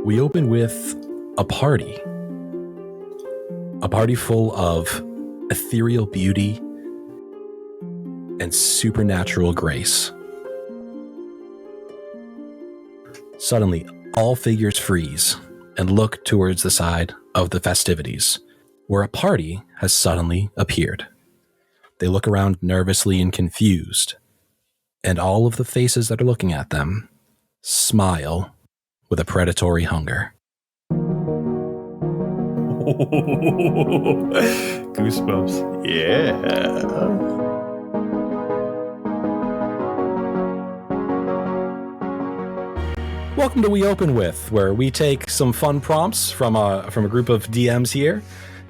We open with a party. A party full of ethereal beauty and supernatural grace. Suddenly, all figures freeze and look towards the side of the festivities, where a party has suddenly appeared. They look around nervously and confused, and all of the faces that are looking at them smile with a predatory hunger. Goosebumps. Yeah. Welcome to We Open With, where we take some fun prompts from a group of DMs here,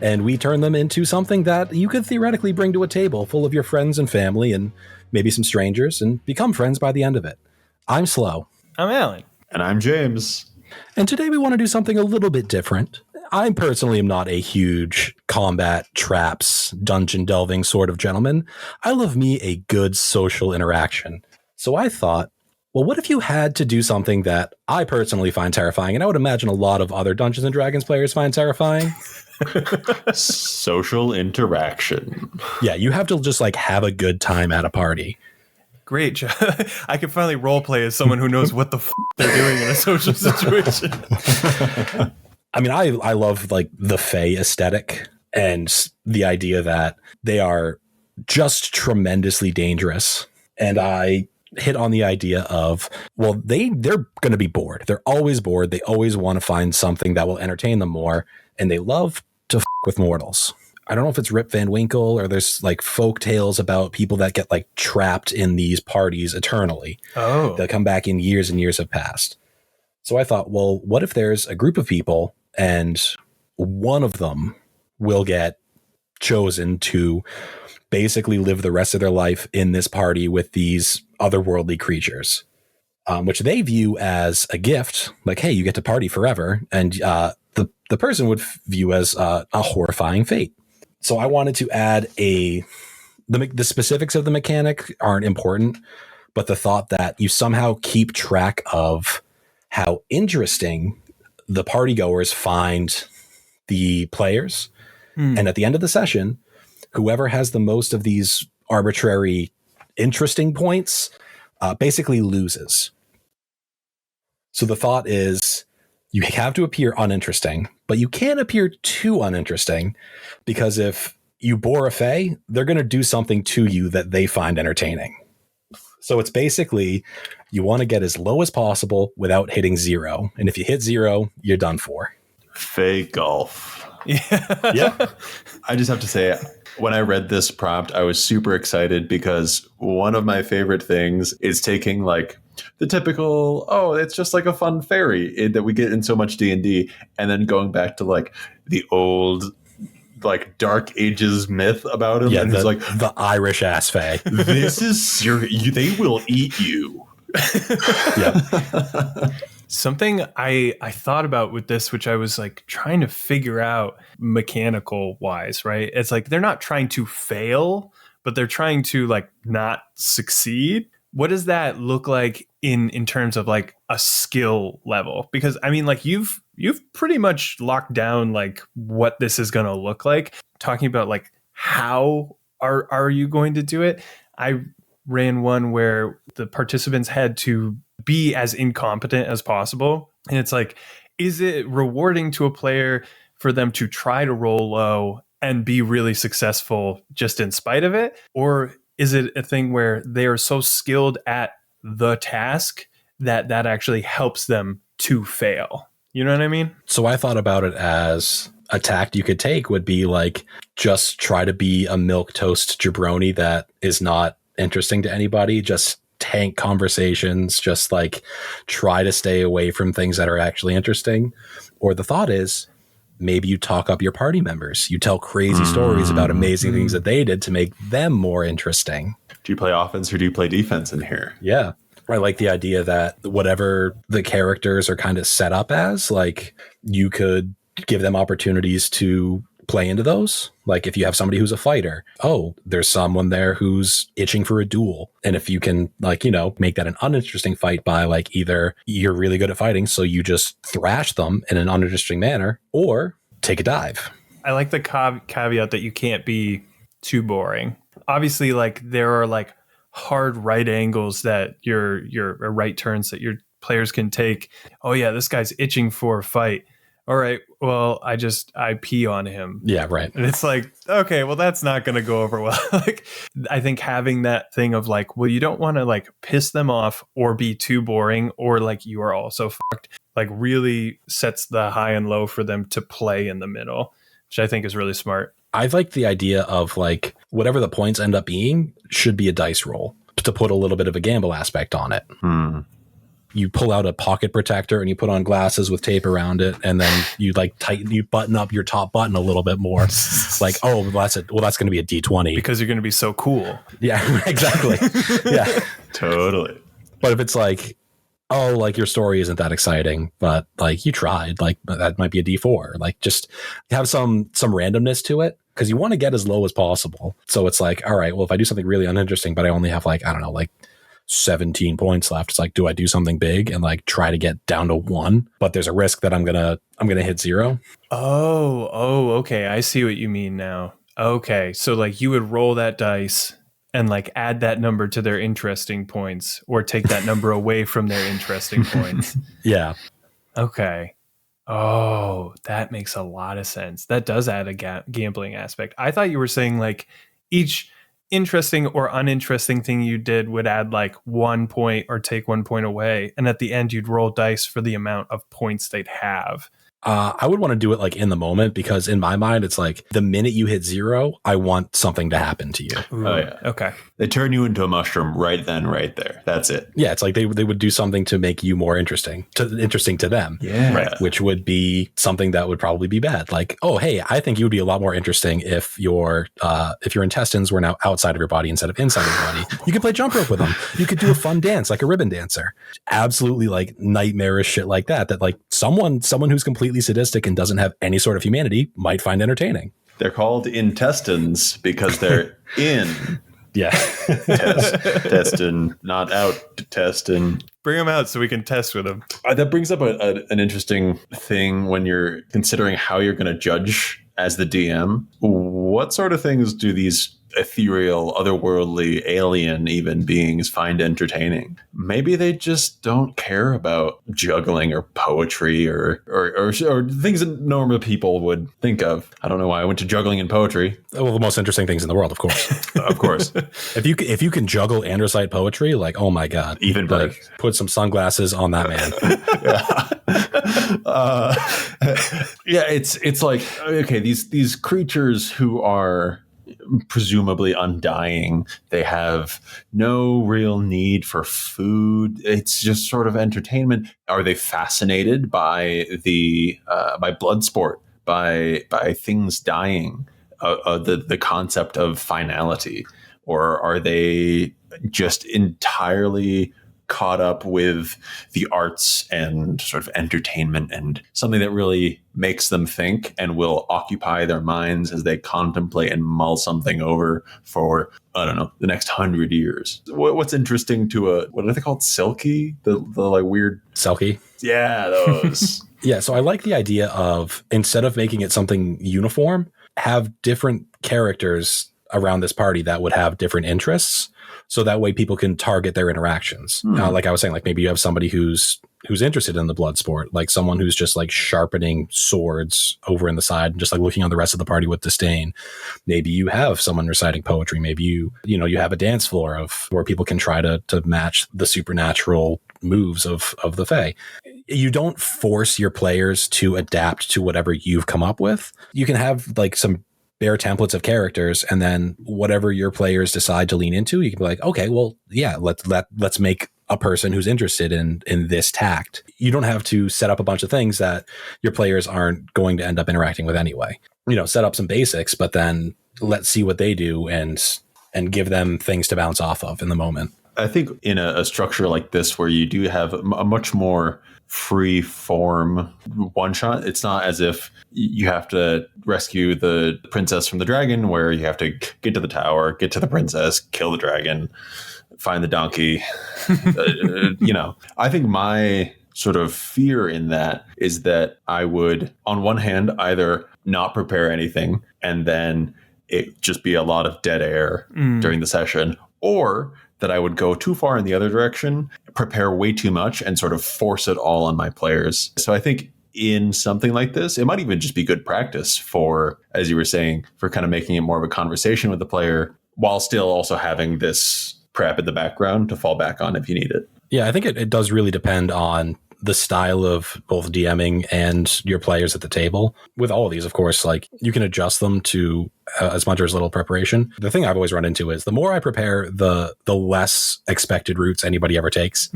and we turn them into something that you could theoretically bring to a table full of your friends and family and maybe some strangers and become friends by the end of it. I'm Slow. I'm Alan. And I'm James. And today we want to do something a little bit different. I personally am not a huge combat, traps, dungeon delving sort of gentleman. I love me a good social interaction. So I thought, well, what if you had to do something that I personally find terrifying, and I would imagine a lot of other Dungeons & Dragons players find terrifying? Social interaction. Yeah, you have to just have a good time at a party. Great. I can finally roleplay as someone who knows what the they're doing in a social situation. I mean, I love the Fae aesthetic and the idea that they are just tremendously dangerous. And I hit on the idea of, well, they're going to be bored. They're always bored. They always want to find something that will entertain them more. And they love to with mortals. I don't know if it's Rip Van Winkle or there's folk tales about people that get trapped in these parties eternally. Oh. They'll come back in years and years have passed. So I thought, well, what if there's a group of people and one of them will get chosen to basically live the rest of their life in this party with these otherworldly creatures, which they view as a gift. Hey, you get to party forever. And the person would view as a horrifying fate. So I wanted to add the specifics of the mechanic aren't important, but the thought that you somehow keep track of how interesting the partygoers find the players. And at the end of the session, whoever has the most of these arbitrary interesting points basically loses. So the thought is you have to appear uninteresting, but you can't appear too uninteresting, because if you bore a Fae, they're going to do something to you that they find entertaining. So it's basically you want to get as low as possible without hitting 0. And if you hit 0, you're done for. Fae golf. Yeah. I just have to say, when I read this prompt, I was super excited because one of my favorite things is taking the typical, it's just a fun fairy that we get in so much D&D, and then going back to the old Dark Ages myth about him. Yeah, and the Irish ass Fae. This is serious. They will eat you. Yeah. Something I thought about with this, which I was trying to figure out mechanical wise, right? It's they're not trying to fail, but they're trying to not succeed. What does that look like in terms of a skill level? Because I mean, you've pretty much locked down what this is going to look like. Talking about how are you going to do it? I ran one where the participants had to be as incompetent as possible. And it's is it rewarding to a player for them to try to roll low and be really successful just in spite of it? Or is it a thing where they are so skilled at the task that actually helps them to fail? You know what I mean? So I thought about it as a tact you could take would be just try to be a milquetoast jabroni that is not interesting to anybody. Just tank conversations, just try to stay away from things that are actually interesting. Or the thought is maybe you talk up your party members. You tell crazy stories about amazing things that they did to make them more interesting. Do you play offense or do you play defense in here? Yeah. I like the idea that whatever the characters are kind of set up as, you could give them opportunities to play into those. Like if you have somebody who's a fighter, oh, there's someone there who's itching for a duel. And if you can like, make that an uninteresting fight by like either you're really good at fighting, so you just thrash them in an uninteresting manner, or take a dive. I like the caveat that you can't be too boring. Obviously, like there are like hard right angles that your right turns that your players can take. Oh yeah, this guy's itching for a fight. All right, well, I pee on him. Yeah, right. And it's like, okay, well, that's not going to go over well. Like, I think having that thing of like, well, you don't want to like piss them off or be too boring, or like you are also fucked, like really sets the high and low for them to play in the middle, which I think is really smart. I like the idea of like whatever the points end up being should be a dice roll to put a little bit of a gamble aspect on it. You pull out a pocket protector and you put on glasses with tape around it, and then you like you button up your top button a little bit more. Like, oh, that's going to be a D20 because you're going to be so cool. Yeah, exactly. Yeah, totally. But if it's like, oh, like your story isn't that exciting, but like you tried, like that might be a D4. Like just have some randomness to it, because you want to get as low as possible. So it's like, all right, well, if I do something really uninteresting, but I only have like, I don't know, like 17 points left, it's like, do I do something big and like try to get down to 1, but there's a risk that I'm gonna hit 0? Oh, okay, I see what you mean now. Okay, so like you would roll that dice and like add that number to their interesting points, or take that number away from their interesting points. Yeah. Okay. Oh, that makes a lot of sense. That does add a gambling aspect. I thought you were saying like each interesting or uninteresting thing you did would add like 1 point or take 1 point away, and at the end you'd roll dice for the amount of points they'd have. I would want to do it like in the moment, because in my mind, it's like the minute you hit 0, I want something to happen to you. Ooh, oh, yeah. Okay. They turn you into a mushroom right then, right there. That's it. Yeah. It's like they would do something to make you more interesting to them. Yeah. Right. Which would be something that would probably be bad. Like, oh, hey, I think you would be a lot more interesting if your intestines were now outside of your body instead of inside of your body. You could play jump rope with them. You could do a fun dance like a ribbon dancer. Absolutely like nightmarish shit like that like someone who's completely sadistic and doesn't have any sort of humanity might find entertaining. They're called intestines because they're in. Yeah. Testing, not out testing. Bring them out so we can test with them. That brings up an interesting thing when you're considering how you're going to judge as the DM. What sort of things do these ethereal, otherworldly, alien even beings find entertaining? Maybe they just don't care about juggling or poetry or things that normal people would think of. I don't know why I went to juggling and poetry. Well, the most interesting things in the world, of course. Of course. If you can juggle and recite poetry, like, oh my God. Even better. Like, put some sunglasses on that man. Yeah, it's like, okay, these creatures who are presumably undying, they have no real need for food. It's just sort of entertainment. Are they fascinated by by blood sport, by things dying, the concept of finality, or are they just entirely caught up with the arts and sort of entertainment and something that really makes them think and will occupy their minds as they contemplate and mull something over for, I don't know, the next 100 years? What's interesting to what are they called? Silky? The like weird... Selkie? Yeah, those. Yeah, so I like the idea of, instead of making it something uniform, have different characters around this party that would have different interests. So that way people can target their interactions. Like I was saying, like maybe you have somebody who's interested in the blood sport, like someone who's just like sharpening swords over in the side and just like looking on the rest of the party with disdain. Maybe you have someone reciting poetry. Maybe you have a dance floor of where people can try to match the supernatural moves of the Fae. You don't force your players to adapt to whatever you've come up with. You can have like some bare templates of characters, and then whatever your players decide to lean into, you can be like, okay, well, yeah, let's make a person who's interested in this tact. You don't have to set up a bunch of things that your players aren't going to end up interacting with anyway. Set up some basics, but then let's see what they do and give them things to bounce off of in the moment. I think in a structure like this, where you do have a much more free form one shot, it's not as if you have to rescue the princess from the dragon, where you have to get to the tower, get to the princess, kill the dragon, find the donkey. I think my sort of fear in that is that I would, on one hand, either not prepare anything and then it just be a lot of dead air during the session, or that I would go too far in the other direction, prepare way too much, and sort of force it all on my players. So I think in something like this, it might even just be good practice for, as you were saying, for kind of making it more of a conversation with the player while still also having this prep in the background to fall back on if you need it. Yeah, I think it does really depend on the style of both DMing and your players at the table. With all of these, of course, like you can adjust them to as much or as little preparation. The thing I've always run into is the more I prepare, the less expected routes anybody ever takes.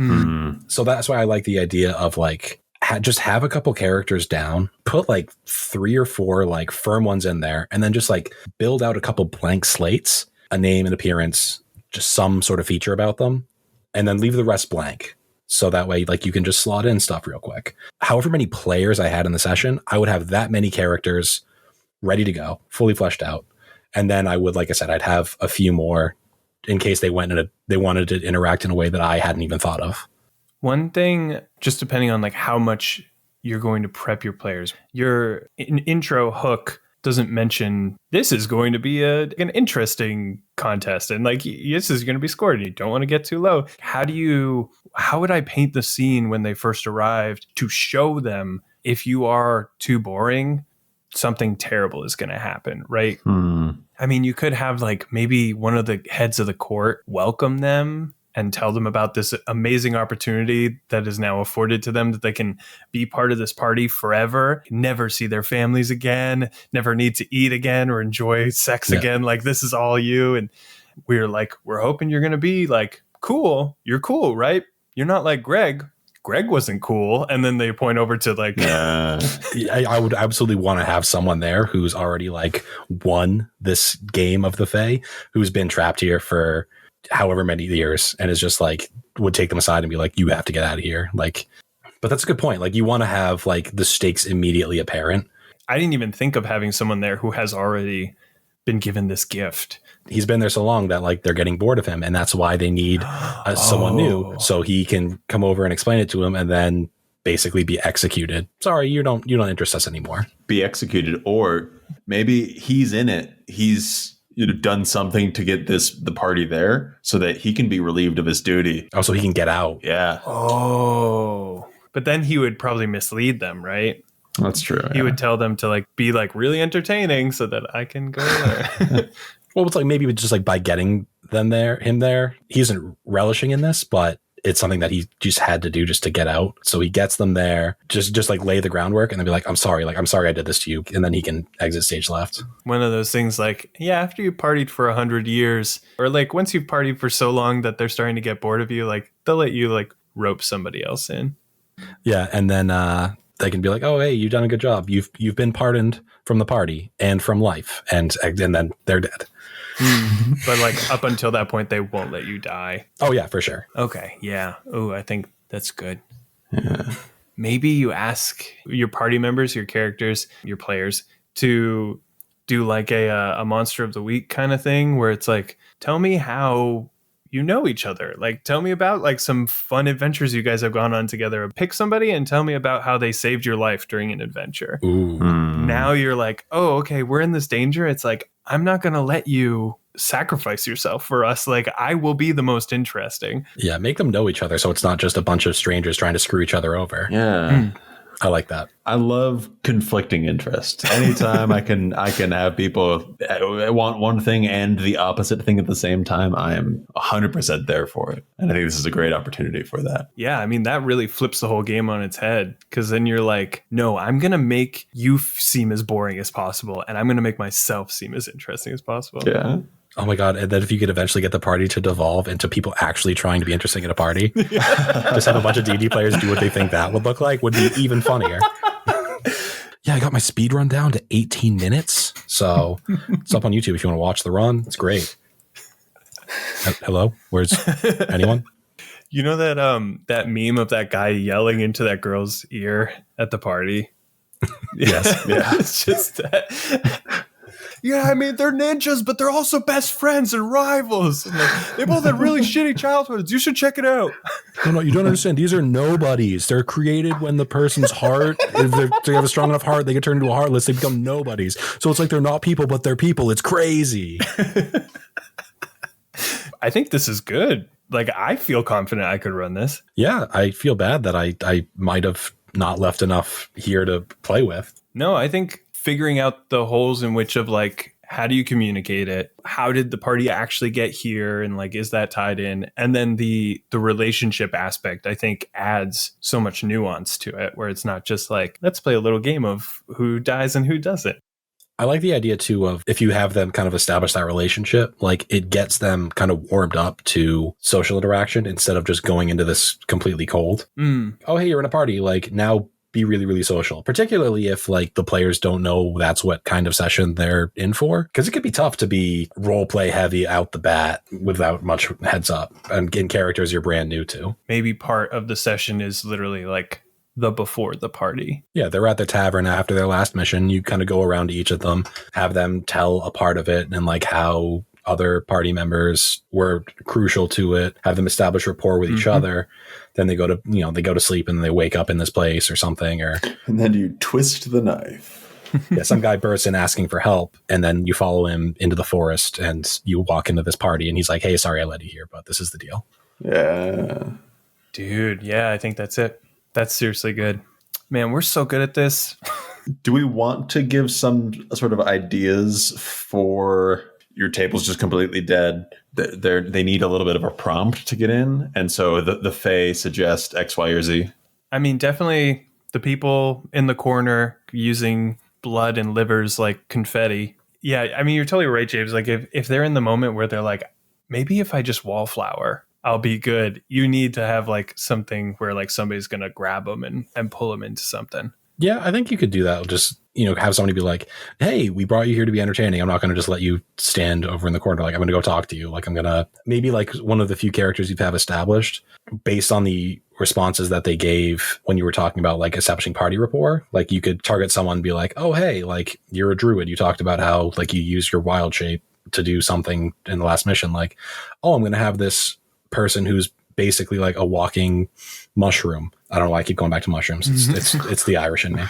So that's why I like the idea of like just have a couple characters down, put like 3 or 4 like firm ones in there, and then just like build out a couple blank slates, a name, an appearance, just some sort of feature about them, and then leave the rest blank. So that way, like you can just slot in stuff real quick. However many players I had in the session, I would have that many characters ready to go, fully fleshed out. And then I would, like I said, I'd have a few more in case they wanted to interact in a way that I hadn't even thought of. One thing, just depending on like how much you're going to prep your players, your intro hook doesn't mention this is going to be an interesting contest and like this is going to be scored and you don't want to get too low. How would I paint the scene when they first arrived to show them if you are too boring, something terrible is going to happen, right? I mean, you could have like maybe one of the heads of the court welcome them and tell them about this amazing opportunity that is now afforded to them, that they can be part of this party forever, never see their families again, never need to eat again or enjoy sex again. Like, this is all you. And we're hoping you're going to be like, cool. You're cool, right? You're not like Greg. Greg wasn't cool. And then they point over to like, I would absolutely want to have someone there who's already like won this game of the Fae, who's been trapped here for however many years, and is just like would take them aside and be like, you have to get out of here. Like, but that's a good point. Like, you want to have like the stakes immediately apparent. I didn't even think of having someone there who has already been given this gift. He's been there so long that like they're getting bored of him, and that's why they need someone new, so he can come over and explain it to him and then basically be executed. Sorry, you don't interest us anymore. Be executed, or maybe he's in it. He's done something to get the party there so that he can be relieved of his duty. Oh, so he can get out. Yeah. Oh, but then he would probably mislead them, right? That's true. He would tell them to like be like really entertaining so that I can go there. Well, it's like maybe just like by getting him there, he isn't relishing in this, but it's something that he just had to do just to get out. So he gets them there, just like lay the groundwork, and then be like, I'm sorry I did this to you. And then he can exit stage left. One of those things like, yeah, after you partied for 100 years, or like once you've partied for so long that they're starting to get bored of you, like they'll let you like rope somebody else in. Yeah. And then they can be like, oh, hey, you've done a good job. You've been pardoned from the party and from life. And then they're dead. But like up until that point, they won't let you die. Oh, yeah, for sure. Okay. Yeah. Oh, I think that's good. Yeah. Maybe you ask your party members, your characters, your players to do like a monster of the week kind of thing where it's like, tell me how you know each other. Like, tell me about like some fun adventures you guys have gone on together. Pick somebody and tell me about how they saved your life during an adventure. Ooh. Now you're like, oh, okay, we're in this danger. It's like, I'm not going to let you sacrifice yourself for us. Like, I will be the most interesting. Yeah, make them know each other so it's not just a bunch of strangers trying to screw each other over. Yeah. I like that. I love conflicting interests. Anytime I can have people want one thing and the opposite thing at the same time, I am 100% there for it. And I think this is a great opportunity for that. Yeah, I mean, that really flips the whole game on its head, because then you're like, no, I'm going to make you seem as boring as possible, and I'm going to make myself seem as interesting as possible. Yeah. Oh my God. And then if you could eventually get the party to devolve into people actually trying to be interesting at a party, just have a bunch of D&D players do what they think that would look like, would be even funnier. Yeah, I got my speed run down to 18 minutes. So it's up on YouTube if you want to watch the run. It's great. Hello? Where's anyone? You know that meme of that guy yelling into that girl's ear at the party? Yes. Yeah. It's just that. Yeah, I mean, they're ninjas, but they're also best friends and rivals. And like, they both had really shitty childhoods. You should check it out. No, you don't understand. These are nobodies. They're created when the person's heart, if they have a strong enough heart, they get turned into a heartless. They become nobodies. So it's like they're not people, but they're people. It's crazy. I think this is good. Like, I feel confident I could run this. Yeah, I feel bad that I might have not left enough here to play with. No, I think figuring out the holes in which of like, how do you communicate it? How did the party actually get here? And like, is that tied in? And then the relationship aspect, I think, adds so much nuance to it, where it's not just like, let's play a little game of who dies and who doesn't. I like the idea too of if you have them kind of establish that relationship, like it gets them kind of warmed up to social interaction instead of just going into this completely cold. Oh, hey, you're in a party. Like now be really, really social, particularly if like the players don't know that's what kind of session they're in for. Because it could be tough to be role play heavy out the bat without much heads up and in characters you're brand new to. Maybe part of the session is literally like the before the party. Yeah, they're at the tavern after their last mission. You kind of go around to each of them, have them tell a part of it and like how other party members were crucial to it, have them establish rapport with each other. Then they go to sleep and they wake up in this place or something. And then you twist the knife. Yeah, some guy bursts in asking for help, and then you follow him into the forest and you walk into this party and he's like, hey, sorry I led you here, but this is the deal. Yeah. Dude, yeah, I think that's it. That's seriously good. Man, we're so good at this. Do we want to give some sort of ideas for your table's just completely dead? They need a little bit of a prompt to get in. And so the Fae suggest X, Y, or Z. I mean, definitely the people in the corner using blood and livers like confetti. Yeah, I mean, you're totally right, James. Like if they're in the moment where they're like, maybe if I just wallflower, I'll be good. You need to have like something where like somebody's going to grab them and pull them into something. Yeah, I think you could do that. Just, have somebody be like, hey, we brought you here to be entertaining. I'm not going to just let you stand over in the corner. Like, I'm going to go talk to you. Like, I'm going to maybe like one of the few characters you've have established based on the responses that they gave when you were talking about like establishing party rapport. Like you could target someone and be like, oh, hey, like you're a druid. You talked about how like you use your wild shape to do something in the last mission. Like, oh, I'm going to have this person who's basically like a walking mushroom. I don't know why I keep going back to mushrooms. It's the Irish in me.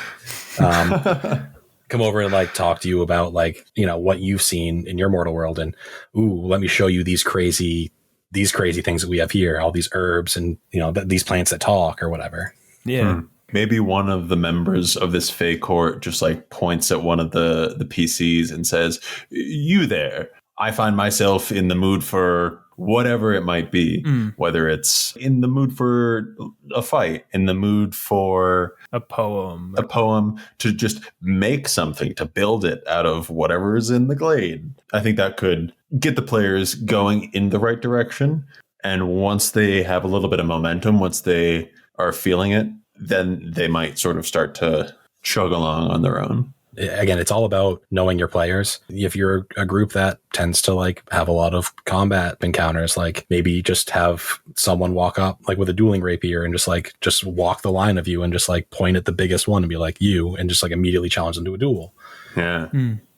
Come over and like talk to you about like, what you've seen in your mortal world. And, let me show you these crazy things that we have here, all these herbs and, these plants that talk or whatever. Yeah. Maybe one of the members of this Fae court just like points at one of the PCs and says, you there. I find myself in the mood for whatever it might be, whether it's in the mood for a fight, in the mood for a poem, to just make something, to build it out of whatever is in the glade. I think that could get the players going in the right direction. And once they have a little bit of momentum, once they are feeling it, then they might sort of start to chug along on their own. Again, it's all about knowing your players. If you're a group that tends to like have a lot of combat encounters, like maybe just have someone walk up like with a dueling rapier and just walk the line of you and just like point at the biggest one and be like you and just like immediately challenge them to a duel. Yeah.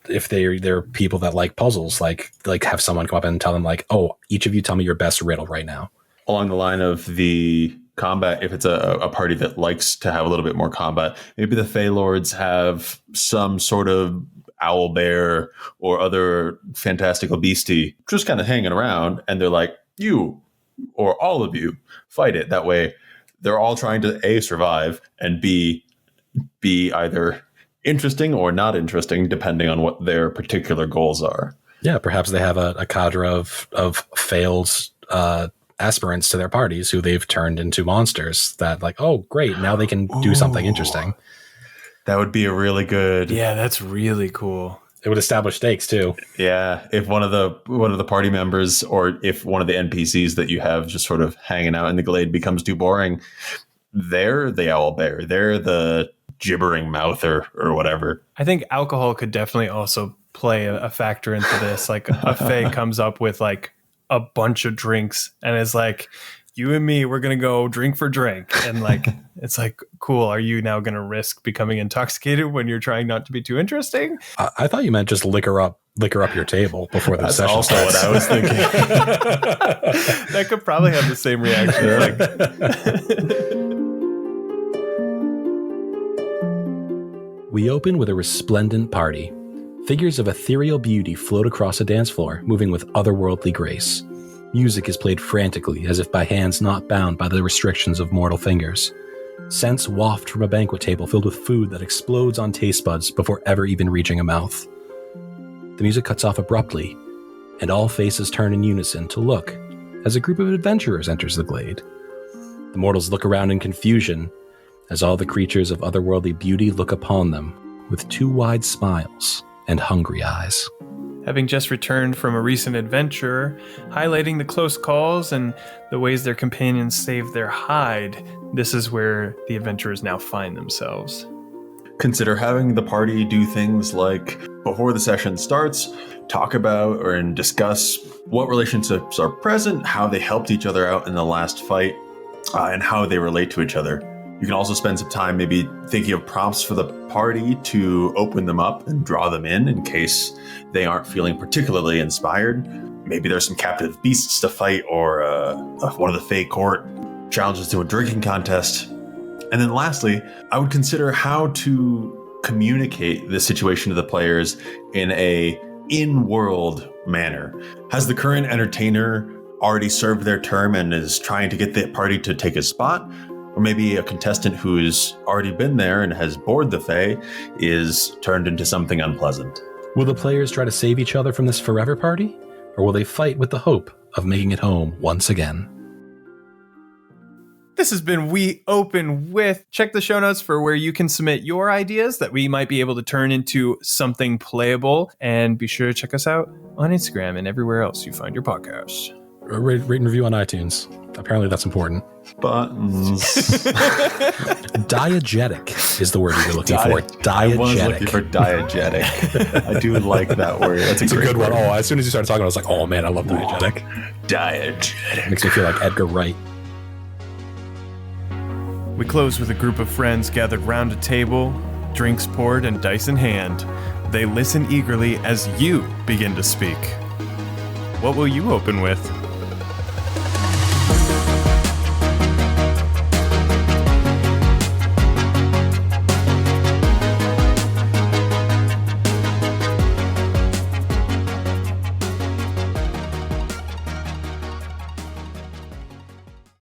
If they're people that like puzzles, like have someone come up and tell them like, oh, each of you tell me your best riddle right now. Along the line of the combat, if it's a party that likes to have a little bit more combat, maybe the Fae Lords have some sort of owl bear or other fantastical beastie just kind of hanging around, and they're like, you or all of you fight it. That way they're all trying to A, survive, and B, be either interesting or not interesting depending on what their particular goals are. Yeah, perhaps they have a cadre of failed aspirants to their parties who they've turned into monsters that like, oh, great. Now they can do something interesting. That would be a really good. Yeah, that's really cool. It would establish stakes too. Yeah. If one of the party members or if one of the NPCs that you have just sort of hanging out in the glade becomes too boring, they're the owl bear. They're the gibbering mouth or whatever. I think alcohol could definitely also play a factor into this. Like a Fae comes up with like a bunch of drinks and is like, you and me, we're going to go drink for drink. And like, it's like, cool. Are you now going to risk becoming intoxicated when you're trying not to be too interesting? I thought you meant just liquor up your table before the session also starts. what I was thinking. That could probably have the same reaction. We open with a resplendent party. Figures of ethereal beauty float across a dance floor, moving with otherworldly grace. Music is played frantically, as if by hands not bound by the restrictions of mortal fingers. Scents waft from a banquet table filled with food that explodes on taste buds before ever even reaching a mouth. The music cuts off abruptly, and all faces turn in unison to look as a group of adventurers enters the glade. The mortals look around in confusion, as all the creatures of otherworldly beauty look upon them with two wide smiles and hungry eyes. Having just returned from a recent adventure, highlighting the close calls and the ways their companions saved their hide, this is where the adventurers now find themselves. Consider having the party do things like, before the session starts, talk about or discuss what relationships are present, how they helped each other out in the last fight, and how they relate to each other. You can also spend some time maybe thinking of prompts for the party to open them up and draw them in case they aren't feeling particularly inspired. Maybe there's some captive beasts to fight, or one of the Fey court challenges to a drinking contest. And then lastly, I would consider how to communicate this situation to the players in a in-world manner. Has the current entertainer already served their term and is trying to get the party to take a spot? Or maybe a contestant who's already been there and has bored the Fae is turned into something unpleasant. Will the players try to save each other from this forever party? Or will they fight with the hope of making it home once again? This has been We Open With. Check the show notes for where you can submit your ideas that we might be able to turn into something playable. And be sure to check us out on Instagram and everywhere else you find your podcasts. Rate and review on iTunes. Apparently that's important. Buttons. Diegetic is the word you were looking for. Diegetic. I was looking for diegetic. I do like that word. That's a good word. one. Oh, as soon as you started talking, I was like, oh man, I love diegetic. Diegetic. Makes me feel like Edgar Wright. We close with a group of friends gathered round a table, drinks poured and dice in hand. They listen eagerly as you begin to speak. What will you open with?